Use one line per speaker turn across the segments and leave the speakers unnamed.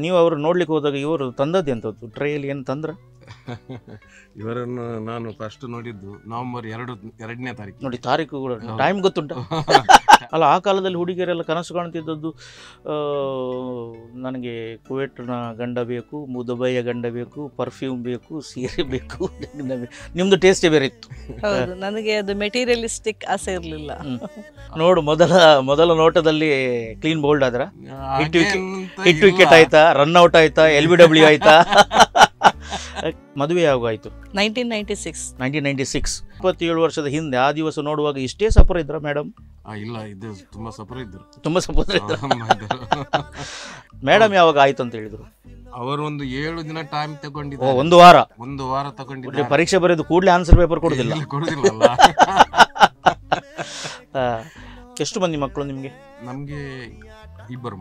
ನೀವು ಅವರು ನೋಡ್ಲಿಕ್ಕೆ ಹೋದಾಗ ಇವರು ತಂದದ್ದು ಎಂಥದ್ದು ಟ್ರೈಯಲ್ಲಿ ಏನು ತಂದ್ರ?
ಇವರನ್ನು ನಾನು ಫಸ್ಟ್ ನೋಡಿದ್ದು ನವೆಂಬರ್ 2ನೇ ತಾರೀಕು.
ನೋಡಿ ತಾರೀಕು ಕೂಡ ಟೈಮ್ ಗೊತ್ತುಂಟ. ಅಲ್ಲ ಆ ಕಾಲದಲ್ಲಿ ಹುಡುಗಿಯರೆಲ್ಲ ಕನಸು ಕಾಣ್ತಿದ್ದದ್ದು ನನಗೆ ಕುವೆಟ್ನ ಗಂಡ ಬೇಕು, ದುಬೈಯ ಗಂಡ ಬೇಕು, ಪರ್ಫ್ಯೂಮ್ ಬೇಕು, ಸೀರೆ ಬೇಕು. ನಿಮ್ದು ಟೇಸ್ಟೇ ಬೇರೆ ಇತ್ತು.
ಹೌದು, ನನಗೆ ಅದು ಮೆಟೀರಿಯಲಿಸ್ಟಿಕ್ ಆಸೆ ಇರಲಿಲ್ಲ.
ನೋಡು ಮೊದಲ ನೋಟದಲ್ಲಿ ಕ್ಲೀನ್ ಬೋಲ್ಡ್ ಆದ್ರ, ಹಿಟ್ ವಿಕೆಟ್ ಆಯ್ತಾ, ರನ್ ಔಟ್ ಆಯ್ತಾ, LBW ಆಯ್ತಾ? ಮದುವೆ ಯಾವಾಗ ಆಯ್ತು?
1996.
27 ವರ್ಷದ ಹಿಂದೆ ಆ ದಿವಸ ನೋಡುವಾಗ ಇಷ್ಟೇ ಸಪುರ ಇದ್ರ ಮೇಡಮ್?
ಇಲ್ಲ, ಇದು ತುಂಬಾ ಸಪುರ ಇದ್ರು.
ತುಂಬಾ ಸಪುರ ಇದ್ರು. ಮೇಡಮ್ ಯಾವಾಗ ಆಯ್ತು ಅಂತ ಹೇಳಿದ್ರು?
ಅವರು ಒಂದು 7 ದಿನ ಟೈಮ್ ತಗೊಂಡಿದ್ದಾರೆ.
ಒಂದು ವಾರ
ತಗೊಂಡಿದ್ದಾರೆ.
ಪರೀಕ್ಷೆ ಬರೆದು ಕೂಡಲೇ ಆನ್ಸರ್ ಪೇಪರ್ ಕೊಡುದಿಲ್ಲ. ಎಷ್ಟು ಮಂದಿ ಮಕ್ಕಳು ನಿಮ್ಗೆ?
ನಮ್ಗೆ ಇಬ್ಬರು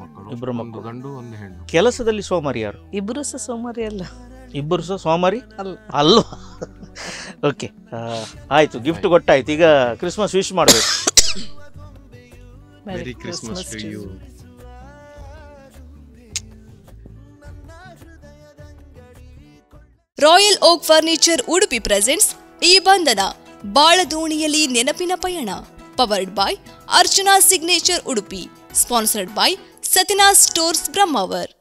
ಮಕ್ಕಳು, ಒಂದು ಗಂಡು ಒಂದು ಹೆಣ್ಣು.
ಕೆಲಸದಲ್ಲಿ ಸೋಮಾರಿ ಯಾರು?
ಇಬ್ಬರು ಸಹ ಸೋಮಾರಿ ಅಲ್ಲ.
ಇಬ್ಬರು ಸಹ ಸೋಮಾರಿ
ಅಲ್ಲ.
ಓಕೆ, ಆಯ್ತು, ಗಿಫ್ಟ್ ಕೊಟ್ಟಾಯ್ತು. ಈಗ ಕ್ರಿಸ್ಮಸ್ ವಿಶ್ ಮಾಡಬೇಕು.
Merry Christmas to you.
Royal oak furniture Udupi presents ಈ ಬಂಧನ ಬಾಳದೋಣಿಯಲ್ಲಿ ನೆನಪಿನ ಪಯಣ. Powered by Archana signature Udupi. Sponsored by Satina stores Brahmavar.